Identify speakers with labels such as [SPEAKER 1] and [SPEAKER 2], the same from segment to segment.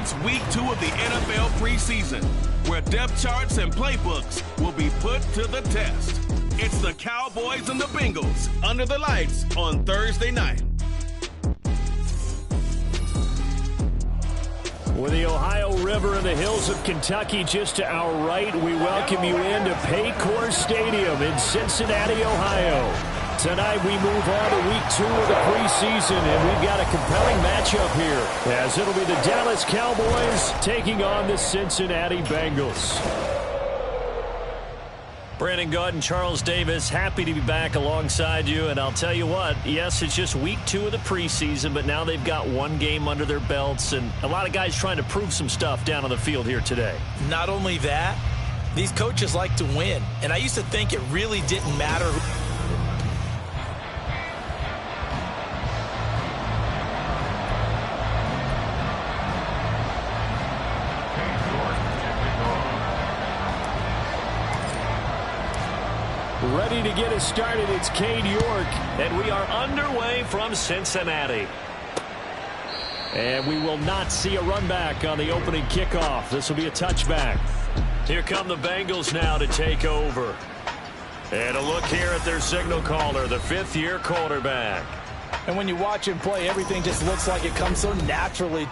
[SPEAKER 1] It's week 2 of the NFL preseason, where depth charts and playbooks will be put to the test. It's the Cowboys and the Bengals under the lights on Thursday night.
[SPEAKER 2] With the Ohio River and the hills of Kentucky just to our right, we welcome you into Paycor Stadium in Cincinnati, Ohio. Tonight we move on to week 2 of the preseason, and we've got a compelling matchup here, as it'll be the Dallas Cowboys taking on the Cincinnati Bengals. Brandon Gaudin, Charles Davis, happy to be back alongside you. And I'll tell you what, yes, it's just week 2 of the preseason, but now they've got one game under their belts, and a lot of guys trying to prove some stuff down on the field here today.
[SPEAKER 3] Not only that, these coaches like to win, and I used to think it really didn't matter who.
[SPEAKER 2] Ready to get us started, it's Cade York. And we are underway from Cincinnati. And we will not see a run back on the opening kickoff. This will be a touchback. Here come the Bengals now to take over. And a look here at their signal caller, the 5th-year quarterback.
[SPEAKER 3] And when you watch him play, everything just looks like it comes so naturally.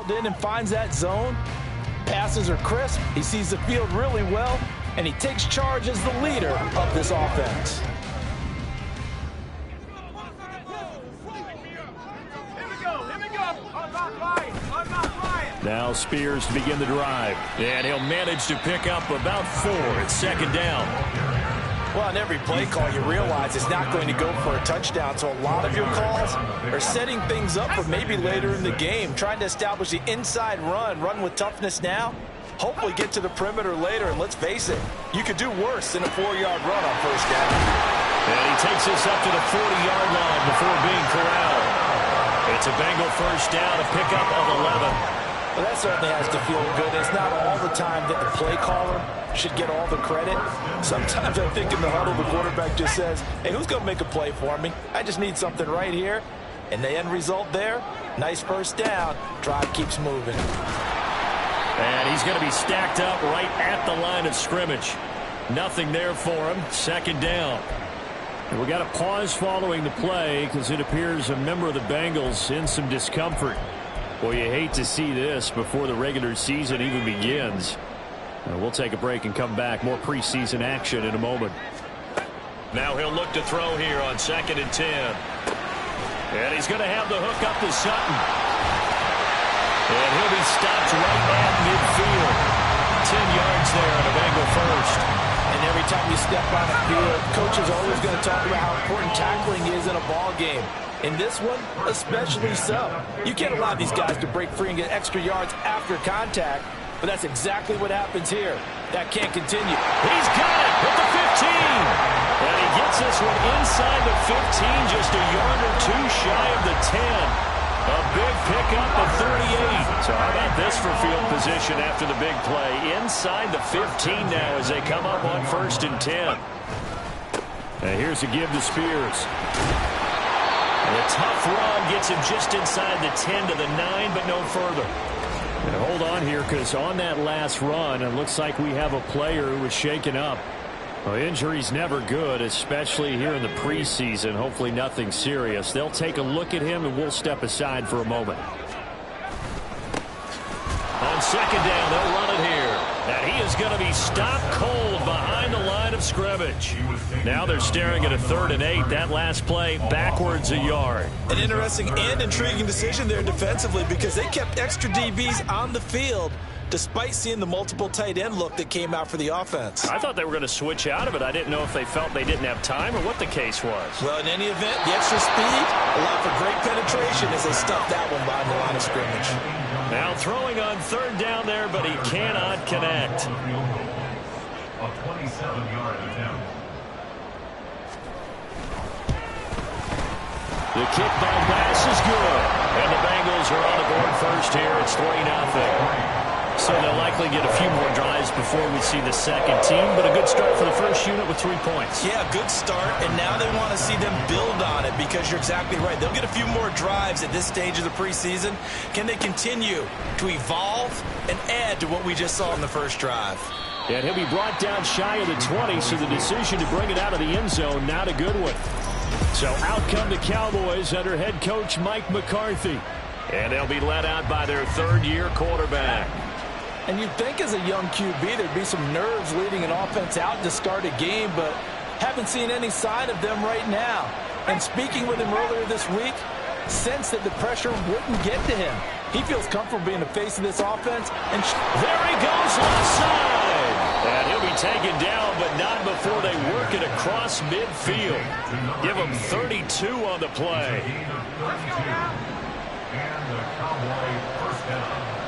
[SPEAKER 3] In and finds that zone. Passes are crisp. He sees the field really well, and he takes charge as the leader of this offense.
[SPEAKER 2] Now Spears to begin the drive, and he'll manage to pick up about 4 at second down.
[SPEAKER 3] Well, on every play call, you realize it's not going to go for a touchdown, so a lot of your calls are setting things up for maybe later in the game, trying to establish the inside run with toughness now, hopefully get to the perimeter later, and let's face it, you could do worse than a 4-yard run on first down.
[SPEAKER 2] And he takes this up to the 40-yard line before being corralled. It's a Bengal first down, a pickup of 11.
[SPEAKER 3] Well, that certainly has to feel good. It's not all the time that the play caller should get all the credit. Sometimes I think in the huddle, the quarterback just says, hey, who's going to make a play for me? I just need something right here. And the end result there, nice first down. Drive keeps moving.
[SPEAKER 2] And he's going to be stacked up right at the line of scrimmage. Nothing there for him. Second down. And we got a pause following the play because it appears a member of the Bengals in some discomfort. Well, you hate to see this before the regular season even begins. We'll take a break and come back. More preseason action in a moment. Now he'll look to throw here on 2nd and 10. And he's going to have the hook up to Sutton. And he'll be stopped right at midfield. 10 yards there on a Bengal first.
[SPEAKER 3] And every time you step on a field, coach is always going to talk about how important tackling is in a ball game. In this one, especially so. You can't allow these guys to break free and get extra yards after contact, but that's exactly what happens here. That can't continue.
[SPEAKER 2] He's got it at the 15. And he gets this one inside the 15, just a yard or two shy of the 10. A big pickup of 38. So how about this for field position after the big play? Inside the 15 now as they come up on 1st and 10. And here's a give to Spears. And a tough run gets him just inside the 10 to the 9, but no further. And hold on here, because on that last run, it looks like we have a player who was shaken up. Well, injury's never good, especially here in the preseason. Hopefully nothing serious. They'll take a look at him, and we'll step aside for a moment. On second down, they'll run it here. And he is going to be stopped cold behind the line of scrimmage. Now they're staring at a 3rd and 8. That last play, backwards a yard.
[SPEAKER 3] An interesting and intriguing decision there defensively because they kept extra DBs on the field despite seeing the multiple tight end look that came out for the offense.
[SPEAKER 2] I thought they were going to switch out of it. I didn't know if they felt they didn't have time or what the case was.
[SPEAKER 3] Well, in any event, the extra speed allowed for great penetration as they stuffed that one behind the line of scrimmage.
[SPEAKER 2] Now throwing on 3rd down there, but he cannot connect.
[SPEAKER 4] A 27-yard attempt.
[SPEAKER 2] The kick by Bass is good. And the Bengals are on the board first here. It's 3-0. So they'll likely get a few more drives before we see the second team, but a good start for the first unit with 3 points.
[SPEAKER 3] Yeah, good start, and now they want to see them build on it because you're exactly right. They'll get a few more drives at this stage of the preseason. Can they continue to evolve and add to what we just saw in the first drive?
[SPEAKER 2] And he'll be brought down shy of the 20, so the decision to bring it out of the end zone, not a good one. So out come the Cowboys under head coach Mike McCarthy. And they'll be led out by their 3rd-year quarterback.
[SPEAKER 3] And you'd think as a young QB there'd be some nerves leading an offense out to start a game, but haven't seen any sign of them right now. And speaking with him earlier this week, sensed that the pressure wouldn't get to him. He feels comfortable being the face of this offense. And
[SPEAKER 2] there he goes left side. And he'll be taken down, but not before they work it across midfield. Give him 32 on the play.
[SPEAKER 4] And the Cowboy first down.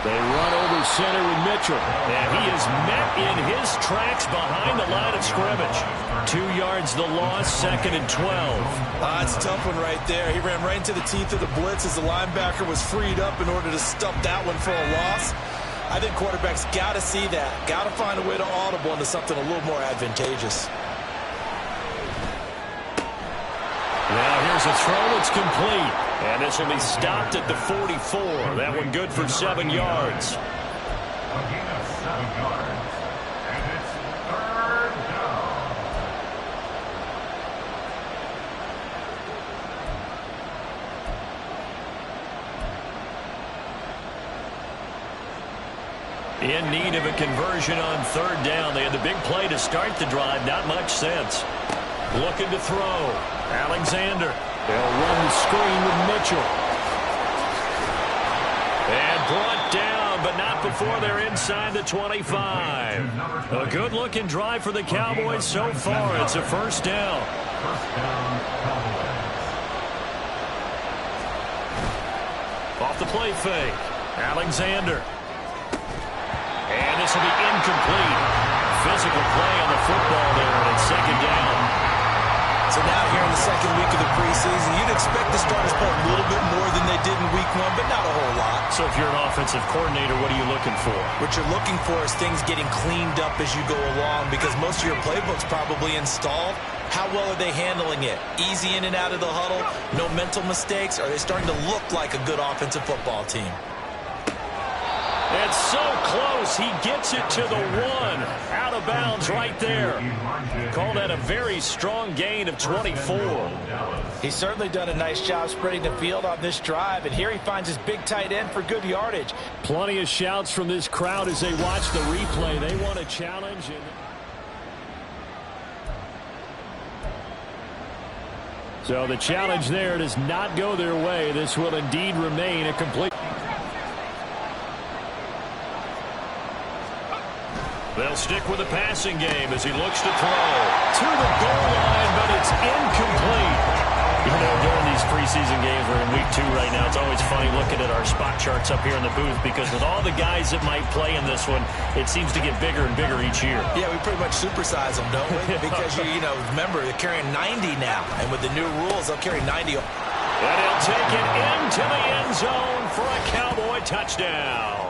[SPEAKER 2] They run over center with Mitchell. And he is met in his tracks behind the line of scrimmage. 2 yards the loss, 2nd and 12.
[SPEAKER 3] It's a tough one right there. He ran right into the teeth of the blitz as the linebacker was freed up in order to stuff that one for a loss. I think quarterbacks got to see that. Got to find a way to audible into something a little more advantageous.
[SPEAKER 2] Now here's a throw. It's complete. And this will be stopped at the 44. That one good for 7 yards.
[SPEAKER 4] Again, 7 yards. And it's 3rd down.
[SPEAKER 2] In need of a conversion on 3rd down. They had the big play to start the drive. Not much sense. Looking to throw. Alexander. They'll run the screen with Mitchell. And brought down, but not before they're inside the 25. A good-looking drive for the Cowboys so far. It's a 1st down.
[SPEAKER 4] First down, Cowboys.
[SPEAKER 2] Off the play fake. Alexander. And this will be incomplete. Physical play on the football there, and it's 2nd down.
[SPEAKER 3] So now here in the 2nd week of the preseason, you'd expect the starters play a little bit more than they did in week 1, but not a whole lot.
[SPEAKER 2] So if you're an offensive coordinator, what are you looking for?
[SPEAKER 3] What you're looking for is things getting cleaned up as you go along because most of your playbook's probably installed. How well are they handling it? Easy in and out of the huddle? No mental mistakes? Are they starting to look like a good offensive football team?
[SPEAKER 2] It's so close. He gets it to the 1. Out of bounds right there. Call that a very strong gain of 24.
[SPEAKER 3] He's certainly done a nice job spreading the field on this drive, and here he finds his big tight end for good yardage.
[SPEAKER 2] Plenty of shouts from this crowd as they watch the replay. They want a challenge. So the challenge there does not go their way. This will indeed remain a complete. They'll stick with the passing game as he looks to throw. To the goal line, but it's incomplete. You know, during these preseason games, we're in week 2 right now. It's always funny looking at our spot charts up here in the booth because with all the guys that might play in this one, it seems to get bigger and bigger each year.
[SPEAKER 3] Yeah, we pretty much supersize them, don't we? Because, you know, remember, they're carrying 90 now. And with the new rules, they'll carry 90.
[SPEAKER 2] And he'll take it into the end zone for a Cowboy touchdown.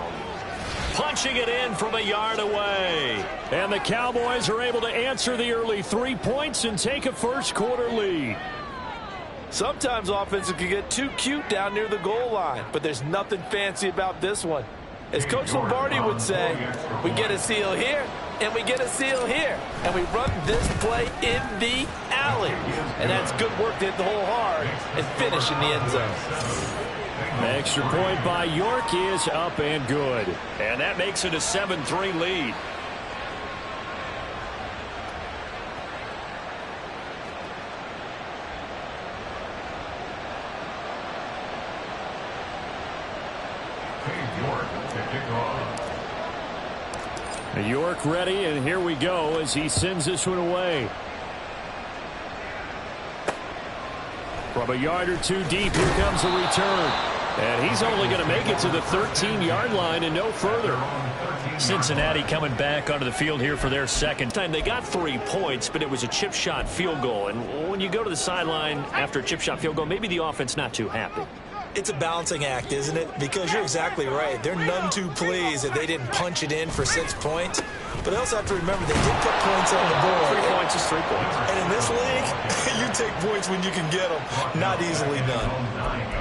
[SPEAKER 2] Punching it in from a yard away. And the Cowboys are able to answer the early 3 points and take a first-quarter lead.
[SPEAKER 3] Sometimes offenses can get too cute down near the goal line, but there's nothing fancy about this one. As Coach Lombardi would say, we get a seal here, and we get a seal here. And we run this play in the alley. And that's good work to hit the hole hard and finish in the end zone.
[SPEAKER 2] Extra point by York is up and good. And that makes it a 7-3 lead. York ready, and here we go as he sends this one away. From a yard or two deep, here comes the return. And he's only going to make it to the 13-yard line and no further. Cincinnati coming back onto the field here for their second time. They got 3 points, but it was a chip shot field goal. And when you go to the sideline after a chip shot field goal, maybe the offense not too happy.
[SPEAKER 3] It's a balancing act, isn't it? Because you're exactly right. They're none too pleased that they didn't punch it in for 6 points. But they also have to remember they did put points on the board.
[SPEAKER 2] 3 points is 3 points.
[SPEAKER 3] And in this league, you take points when you can get them. Not easily done.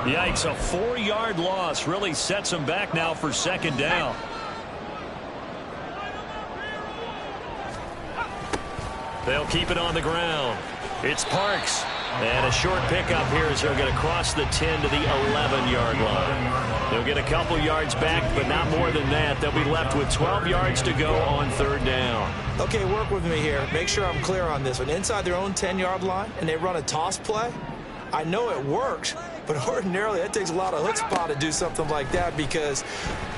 [SPEAKER 2] Yikes, a 4-yard loss really sets them back now for second down. They'll keep it on the ground. It's Parks. And a short pickup here as they'll get across the 10 to the 11-yard line. They'll get a couple yards back, but not more than that. They'll be left with 12 yards to go on third down.
[SPEAKER 3] Okay, work with me here. Make sure I'm clear on this one. Inside their own 10-yard line, and they run a toss play. I know it works, but ordinarily it takes a lot of chutzpah to do something like that because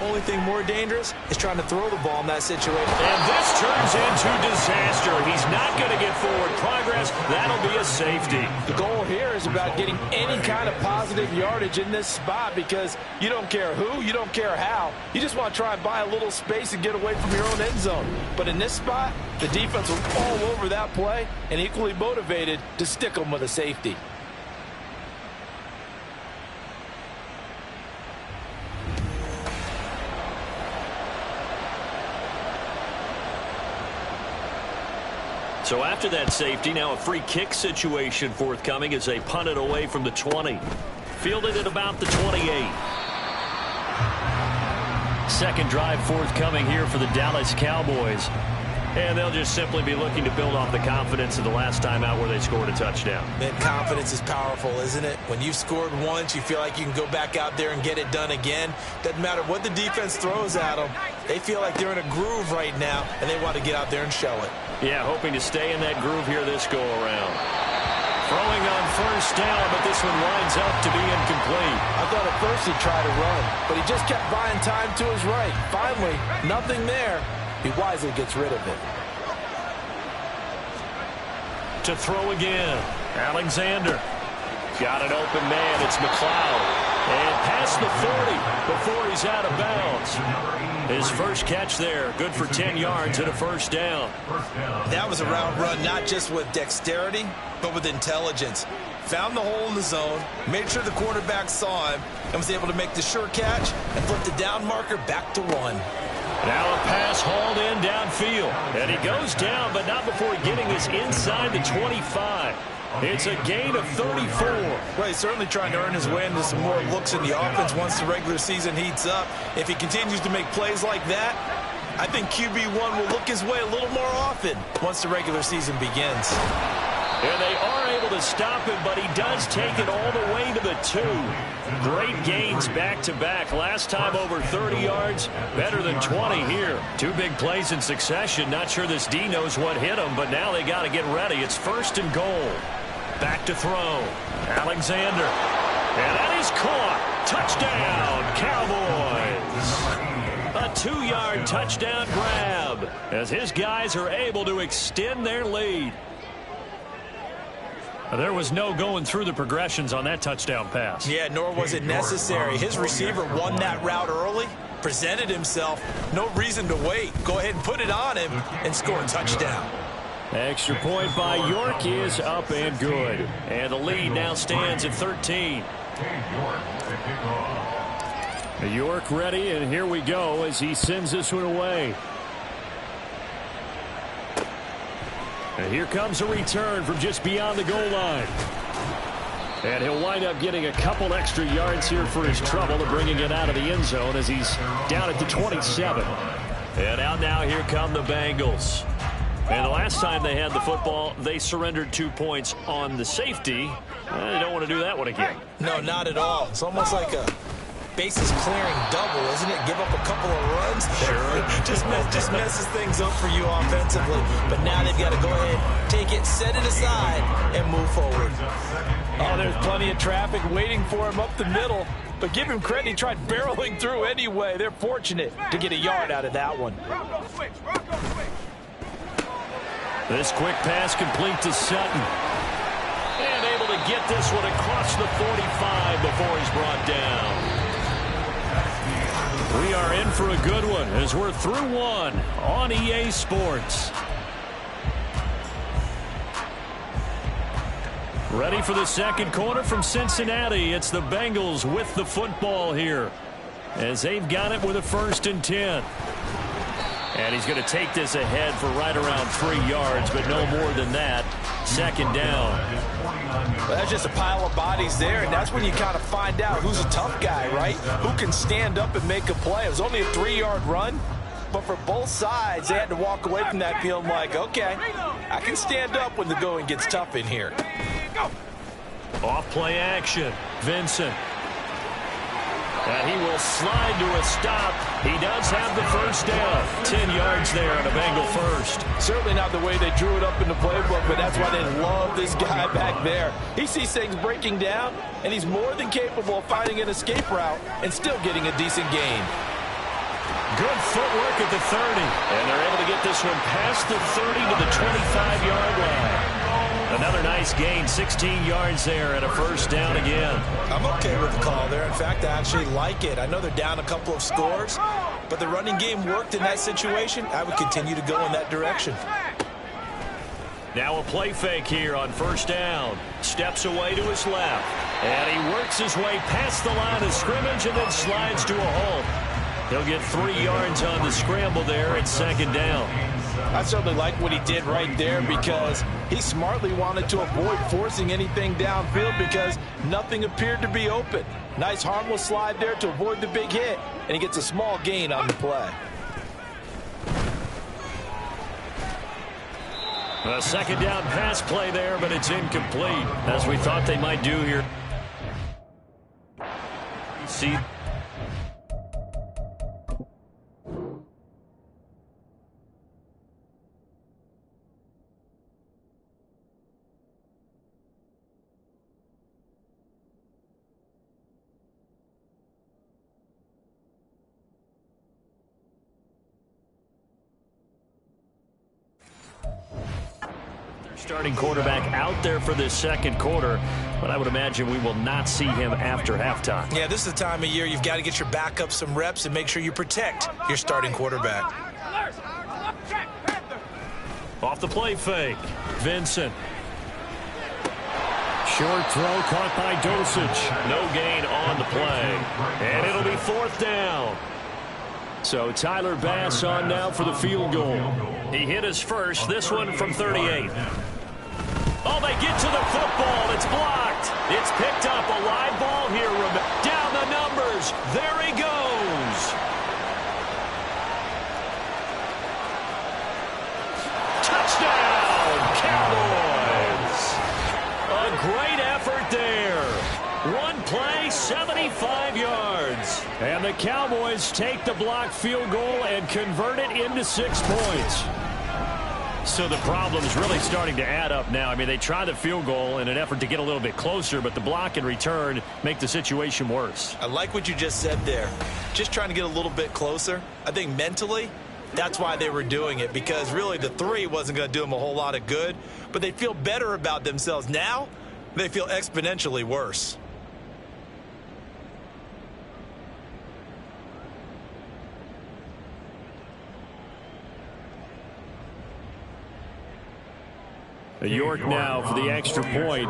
[SPEAKER 3] only thing more dangerous is trying to throw the ball in that situation.
[SPEAKER 2] And this turns into disaster. He's not going to get forward progress. That'll be a safety.
[SPEAKER 3] The goal here is about getting any kind of positive yardage in this spot because you don't care who, you don't care how. You just want to try and buy a little space and get away from your own end zone. But in this spot, the defense was all over that play and equally motivated to stick them with a safety.
[SPEAKER 2] So after that safety, now a free kick situation forthcoming as they punt it away from the 20. Fielded at about the 28. Second drive forthcoming here for the Dallas Cowboys. And they'll just simply be looking to build off the confidence of the last time out where they scored a touchdown.
[SPEAKER 3] Man, confidence is powerful, isn't it? When you've scored once, you feel like you can go back out there and get it done again. Doesn't matter what the defense throws at them. They feel like they're in a groove right now, and they want to get out there and show it.
[SPEAKER 2] Yeah, hoping to stay in that groove here this go-around. Throwing on first down, but this one winds up to be incomplete.
[SPEAKER 3] I thought at first he'd try to run, but he just kept buying time to his right. Finally, nothing there. He wisely gets rid of it.
[SPEAKER 2] To throw again. Alexander. Got an open man. It's McLeod. And past the 40 before he's out of bounds. His first catch there. Good for 10 yards and a first down.
[SPEAKER 3] That was a route run, not just with dexterity, but with intelligence. Found the hole in the zone, made sure the quarterback saw him, and was able to make the sure catch and flip the down marker back to 1.
[SPEAKER 2] Now a pass hauled in downfield. And he goes down, but not before getting us inside the 25. It's a gain of 34.
[SPEAKER 3] Well, he's certainly trying to earn his way into some more looks in the offense once the regular season heats up. If he continues to make plays like that, I think QB1 will look his way a little more often once the regular season begins.
[SPEAKER 2] And they are able to stop him, but he does take it all the way to the 2. Great gains back-to-back. Last time over 30 yards, better than 20 here. 2 big plays in succession. Not sure this D knows what hit him, but now they got to get ready. It's first and goal. Back to throw. Alexander. And that is caught. Touchdown, Cowboys. A 2-yard touchdown grab as his guys are able to extend their lead. There was no going through the progressions on that touchdown pass.
[SPEAKER 3] Yeah, nor was it necessary. His receiver won that route early, presented himself. No reason to wait. Go ahead and put it on him and score a touchdown.
[SPEAKER 2] Extra point by York is up and good. And the lead now stands at 13. York ready, and here we go as he sends this one away. And here comes a return from just beyond the goal line. And he'll wind up getting a couple extra yards here for his trouble to bringing it out of the end zone as he's down at the 27. And out now, here come the Bengals. And the last time they had the football, they surrendered 2 points on the safety. They don't want to do that one again.
[SPEAKER 3] No, not at all. It's almost like a bases clearing double, isn't it? Give up a couple of runs.
[SPEAKER 2] Sure.
[SPEAKER 3] just messes things up for you offensively. But now they've got to go ahead, take it, set it aside, and move forward. Oh, there's plenty of traffic waiting for him up the middle. But give him credit, he tried barreling through anyway. They're fortunate to get a yard out of that one.
[SPEAKER 2] This quick pass complete to Sutton. And able to get this one across the 45 before he's brought down. We are in for a good one as we're through one on EA Sports. Ready for the second quarter from Cincinnati. It's the Bengals with the football here as they've got it with a 1st and 10. And he's going to take this ahead for right around 3 yards, but no more than that. 2nd down.
[SPEAKER 3] Well, that's just a pile of bodies there, and that's when you kind of find out who's a tough guy, right? Who can stand up and make a play. It was only a 3-yard run, but for both sides, they had to walk away from that feeling like, okay, I can stand up when the going gets tough in here.
[SPEAKER 2] Off play action. Vincent. And he will slide to a stop. He does have the 1st down. 10 yards there on a Bengal 1st.
[SPEAKER 3] Certainly not the way they drew it up in the playbook, but that's why they love this guy back there. He sees things breaking down, and he's more than capable of finding an escape route and still getting a decent gain.
[SPEAKER 2] Good footwork at the 30. And they're able to get this one past the 30 to the 25-yard line. Another nice gain, 16 yards there and a 1st down again.
[SPEAKER 3] I'm okay with the call there. In fact, I actually like it. I know they're down a couple of scores, but the running game worked in that situation. I would continue to go in that direction.
[SPEAKER 2] Now a play fake here on 1st down. Steps away to his left. And he works his way past the line of scrimmage and then slides to a halt. He'll get 3 yards on the scramble there at 2nd down.
[SPEAKER 3] I certainly like what he did right there because he smartly wanted to avoid forcing anything downfield because nothing appeared to be open. Nice harmless slide there to avoid the big hit, and he gets a small gain on the play.
[SPEAKER 2] A 2nd down pass play there, but it's incomplete, as we thought they might do here. See. Starting quarterback out there for this 2nd quarter, but I would imagine we will not see him after halftime.
[SPEAKER 3] Yeah, this is the time of year you've got to get your backup some reps and make sure you protect your starting quarterback.
[SPEAKER 2] Off the play fake, Vincent. Short throw caught by Dosage. No gain on the play, and it'll be 4th down. So Tyler Bass on now for the field goal. He hit his first, this one from 38. Oh, they get to the football. It's blocked. It's picked up. A live ball here. Down the numbers. There he goes. Touchdown, Cowboys. A great effort there. One play, 75 yards. And the Cowboys take the blocked field goal and convert it into 6 points. So the problem's really starting to add up now. I mean, they try the field goal in an effort to get a little bit closer, but the block and return make the situation worse.
[SPEAKER 3] I like what you just said there. Just trying to get a little bit closer. I think mentally, that's why they were doing it, because really the 3 wasn't going to do them a whole lot of good, but they feel better about themselves. Now, they feel exponentially worse.
[SPEAKER 2] York now for the extra point.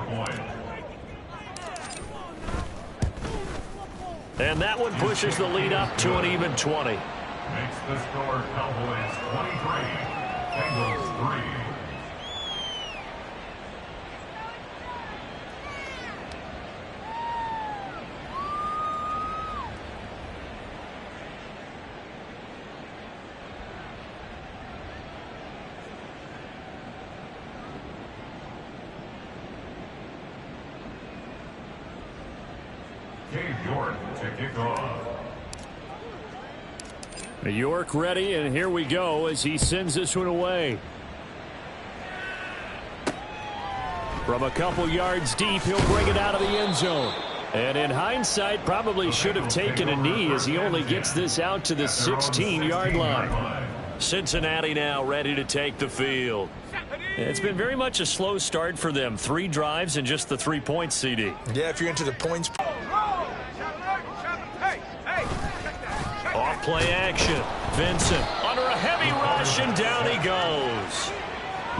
[SPEAKER 2] And that one pushes the lead up to an even 20.
[SPEAKER 4] Makes the score Cowboys 23, Bengals 3. Cade York to kick off.
[SPEAKER 2] York ready, and here we go as he sends this one away. From a couple yards deep, he'll bring it out of the end zone. And in hindsight, probably should have taken a knee as he only gets this out to the 16-yard line. Cincinnati now ready to take the field. It's been very much a slow start for them. 3 drives and just the 3 points, CD.
[SPEAKER 3] Yeah, if you're into the points.
[SPEAKER 2] Off play action. Vincent under a heavy rush, and down he goes.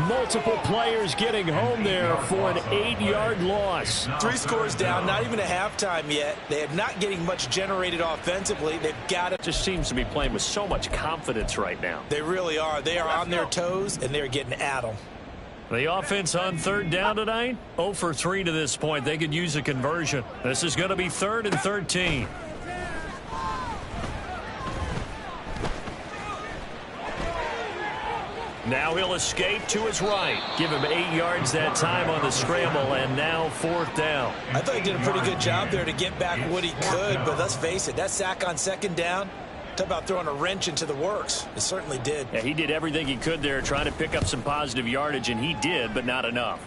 [SPEAKER 2] Multiple players getting home there for an 8-yard loss.
[SPEAKER 3] 3 scores down, not even a halftime yet. They are not getting much generated offensively. They've got it.
[SPEAKER 2] Just seems to be playing with so much confidence right now.
[SPEAKER 3] They really are. They are on their toes, and they're getting at them.
[SPEAKER 2] The offense on 3rd down tonight, 0 for 3 to this point. They could use a conversion. This is going to be 3rd and 13. Now he'll escape to his right. Give him 8 yards that time on the scramble, and now 4th down.
[SPEAKER 3] I thought he did a pretty good job there to get back what he could, but let's face it, that sack on 2nd down, talk about throwing a wrench into the works. It certainly did.
[SPEAKER 2] Yeah, he did everything he could there trying to pick up some positive yardage, and he did, but not enough.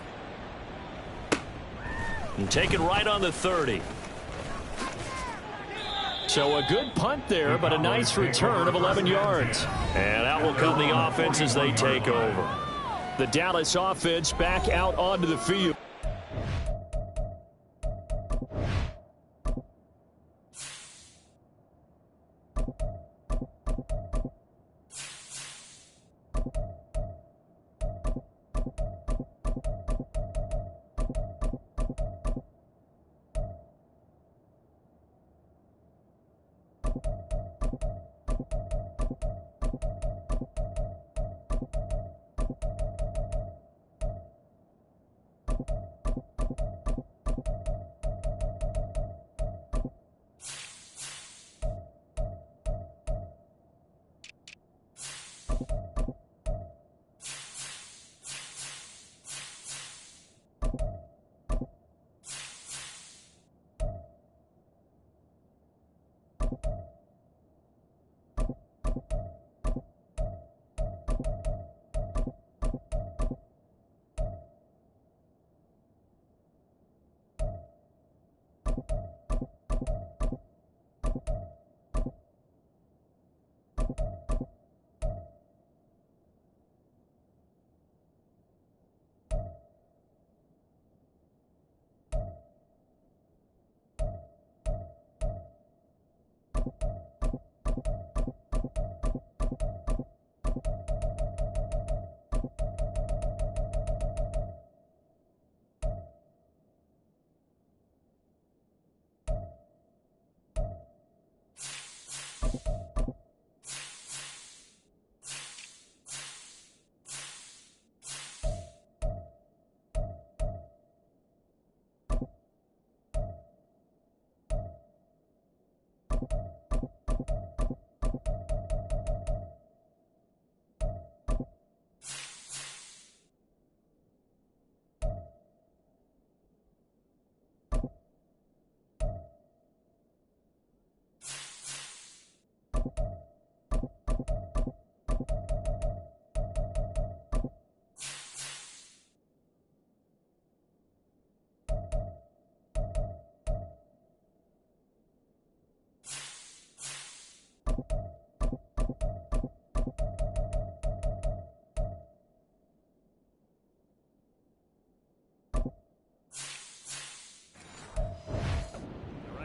[SPEAKER 2] And take it right on the 30. So a good punt there, but a nice return of 11 yards. And out will come the offense as they take over. The Dallas offense back out onto the field.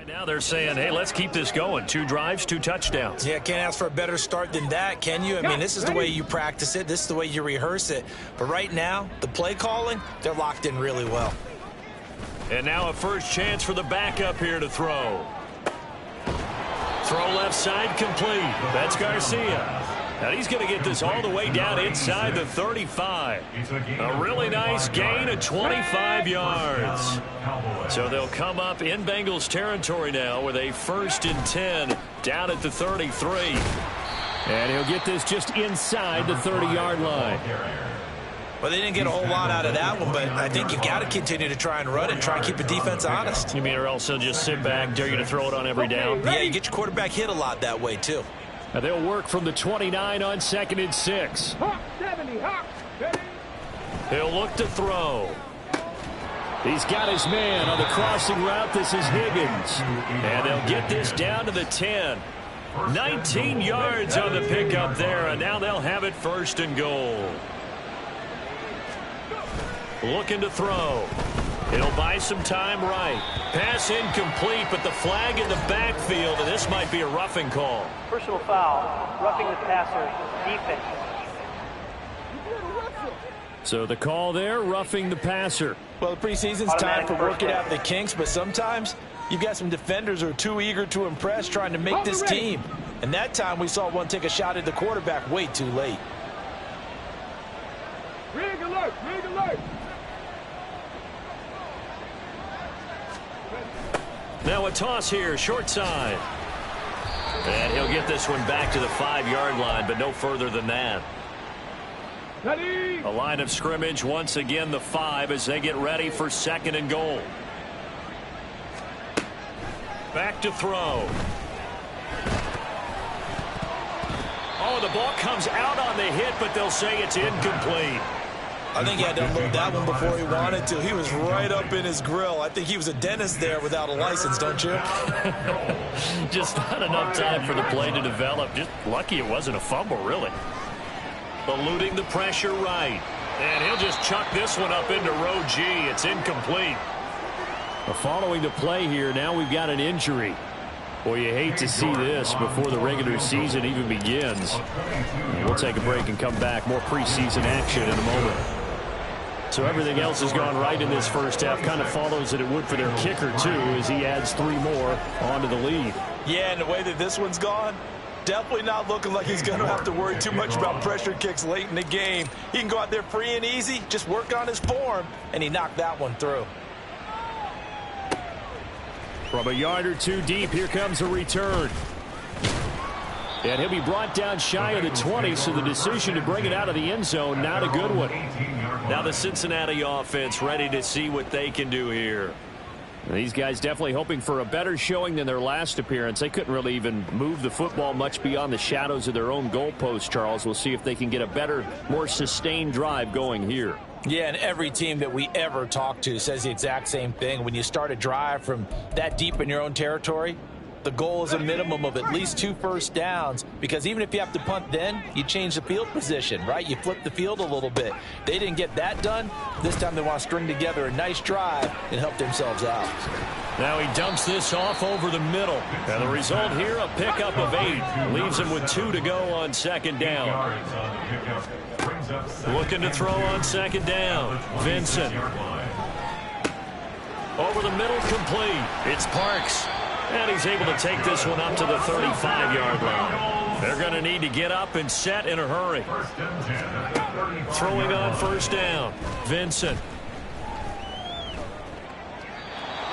[SPEAKER 2] Now they're saying, hey, let's keep this going. 2 drives, 2 touchdowns.
[SPEAKER 3] Yeah, can't ask for a better start than that, can you? I mean, this is the way you practice it. This is the way you rehearse it. But right now, the play calling, they're locked in really well.
[SPEAKER 2] And now a first chance for the backup here to throw. Throw left side complete. That's Garcia. Now he's going to get this all the way down inside the 35. A really nice gain of 25 yards. So they'll come up in Bengals territory now with a 1st and 10 down at the 33. And he'll get this just inside the 30-yard line.
[SPEAKER 3] Well, they didn't get a whole lot out of that one, but I think you've got to continue to try and run and try and keep the defense honest.
[SPEAKER 2] You mean or else they'll just sit back, dare you to throw it on every down?
[SPEAKER 3] Yeah, you get your quarterback hit a lot that way, too.
[SPEAKER 2] Now they'll work from the 29 on 2nd and 6. He'll look to throw. He's got his man on the crossing route. This is Higgins. And they'll get this down to the 10. 19 yards on the pickup there, and now they'll have it 1st and goal. Looking to throw. He'll buy some time right. Pass incomplete, but the flag in the backfield, and this might be a roughing call.
[SPEAKER 5] Personal foul, roughing the passer, defense.
[SPEAKER 2] So the call there, roughing the passer.
[SPEAKER 3] Well, the preseason's time for working out the kinks, but sometimes you've got some defenders who are too eager to impress trying to make this team. And that time we saw one take a shot at the quarterback way too late.
[SPEAKER 6] Rig alert, rig alert.
[SPEAKER 2] Now a toss here, short side. And he'll get this one back to the 5-yard line, but no further than that.
[SPEAKER 6] Ready.
[SPEAKER 2] A line of scrimmage, once again the 5 as they get ready for 2nd and goal. Back to throw. Oh, the ball comes out on the hit, but they'll say it's incomplete.
[SPEAKER 3] I think he had to unload that one before he wanted to. He was right up in his grill. I think he was a dentist there without a license, don't you?
[SPEAKER 2] Just not enough time for the play to develop. Just lucky it wasn't a fumble, really. Eluding the pressure right. And he'll just chuck this one up into row G. It's incomplete. Following the play here, now we've got an injury. Boy, you hate to see this before the regular season even begins. We'll take a break and come back. More preseason action in a moment. So everything else has gone right in this first half. Kind of follows that it would for their kicker, too, as he adds 3 more onto the lead.
[SPEAKER 3] Yeah, and the way that this one's gone, definitely not looking like he's going to have to worry too much about pressure kicks late in the game. He can go out there free and easy, just work on his form, and he knocked that one through.
[SPEAKER 2] From a yard or 2 deep, here comes a return. And he'll be brought down shy of the 20, so the decision to bring it out of the end zone, not a good one. Now the Cincinnati offense ready to see what they can do here. These guys definitely hoping for a better showing than their last appearance. They couldn't really even move the football much beyond the shadows of their own goalpost, Charles. We'll see if they can get a better, more sustained drive going here.
[SPEAKER 3] Yeah, and every team that we ever talk to says the exact same thing. When you start a drive from that deep in your own territory, the goal is a minimum of at least 2 first downs, because even if you have to punt then, you change the field position, right? You flip the field a little bit. They didn't get that done. This time they want to string together a nice drive and help themselves out.
[SPEAKER 2] Now he dumps this off over the middle. And the result here, a pickup of 8. Leaves him with 2 to go on 2nd down. Looking to throw on 2nd down. Vincent. Over the middle, complete. It's Parks. And he's able to take this one up to the 35-yard line. They're going to need to get up and set in a hurry. Throwing on 1st down. Vincent.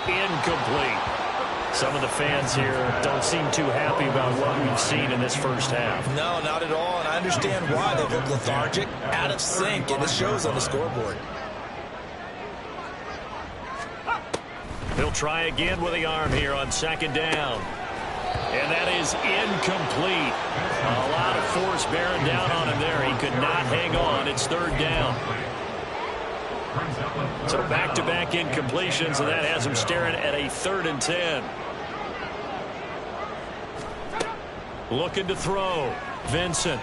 [SPEAKER 2] Incomplete. Some of the fans here don't seem too happy about what we've seen in this first half.
[SPEAKER 3] No, not at all, and I understand why. They look lethargic, out of sync, and it shows on the scoreboard.
[SPEAKER 2] He'll try again with the arm here on 2nd down. And that is incomplete. A lot of force bearing down on him there. He could not hang on. It's 3rd down. So back-to-back incompletions, and that has him staring at a 3rd and 10. Looking to throw. Vincent.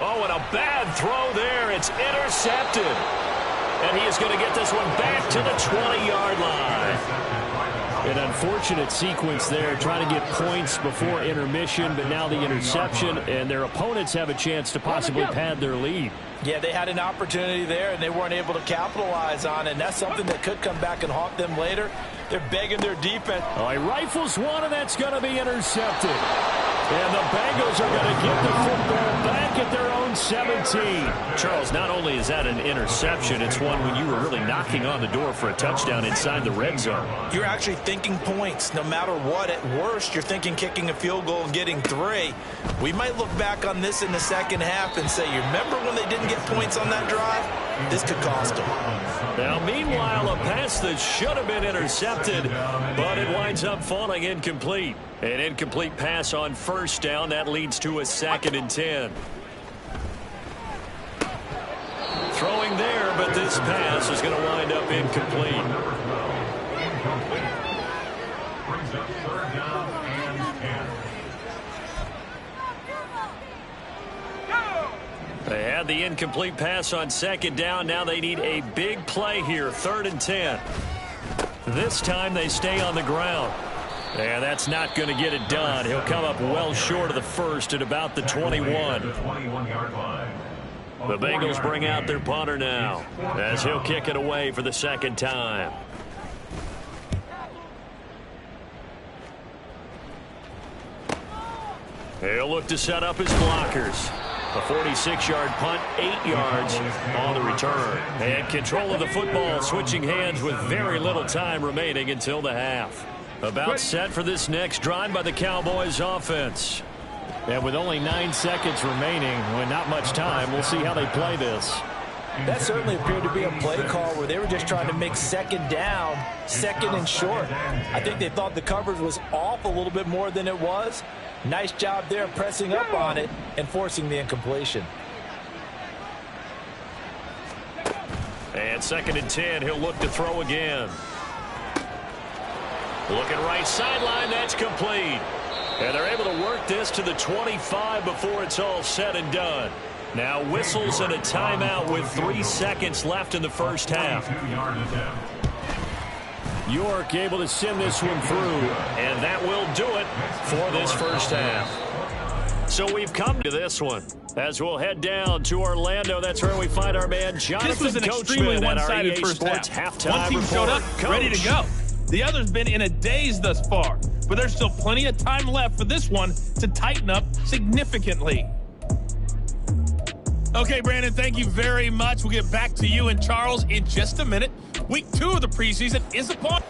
[SPEAKER 2] Oh, and a bad throw there. It's intercepted. And he is going to get this one back to the 20-yard line. An unfortunate sequence there, trying to get points before intermission, but now the interception, and their opponents have a chance to possibly pad their lead.
[SPEAKER 3] Yeah, they had an opportunity there, and they weren't able to capitalize on it, and that's something that could come back and haunt them later. They're begging their defense.
[SPEAKER 2] Oh, he rifles one, and that's going to be intercepted. And the Bengals are going to get the football back at their own down 17. Charles, not only is that an interception, it's one when you were really knocking on the door for a touchdown inside the red zone.
[SPEAKER 3] You're actually thinking points. No matter what, at worst, you're thinking kicking a field goal and getting 3. We might look back on this in the second half and say, you remember when they didn't get points on that drive? This could cost them.
[SPEAKER 2] Now, meanwhile, a pass that should have been intercepted, but it winds up falling incomplete. An incomplete pass on first down. That leads to a 2nd and 10. Throwing there, but this pass is going to wind up incomplete.
[SPEAKER 4] Brings up 3rd down and 10.
[SPEAKER 2] They had the incomplete pass on 2nd down. Now they need a big play here, 3rd and 10. This time they stay on the ground. And that's not going to get it done. He'll come up well short of the first at about the 21. The Bengals bring out their punter now as he'll kick it away for the 2nd time. He'll look to set up his blockers. A 46-yard punt, 8 yards on the return. And control of the football switching hands with very little time remaining until the half. About set for this next drive by the Cowboys offense. And with only 9 seconds remaining, with not much time, we'll see how they play this.
[SPEAKER 3] That certainly appeared to be a play call where they were just trying to make 2nd down, 2nd and short. I think they thought the coverage was off a little bit more than it was. Nice job there pressing up on it and forcing the incompletion.
[SPEAKER 2] And 2nd and 10, he'll look to throw again. Looking right sideline, that's complete. And they're able to work this to the 25 before it's all said and done. Now whistles and a timeout with 3 seconds left in the first half. York able to send this one through, and that will do it for this first half. So we've come to this one as we'll head down to Orlando. That's where we find our man Jonathan
[SPEAKER 7] This was an extremely one-sided first half. One team showed up ready to go. The other's been in a daze thus far, but there's still plenty of time left for this one to tighten up significantly. Okay, Brandon, thank you very much. We'll get back to you and Charles in just a minute. Week 2 of the preseason is upon.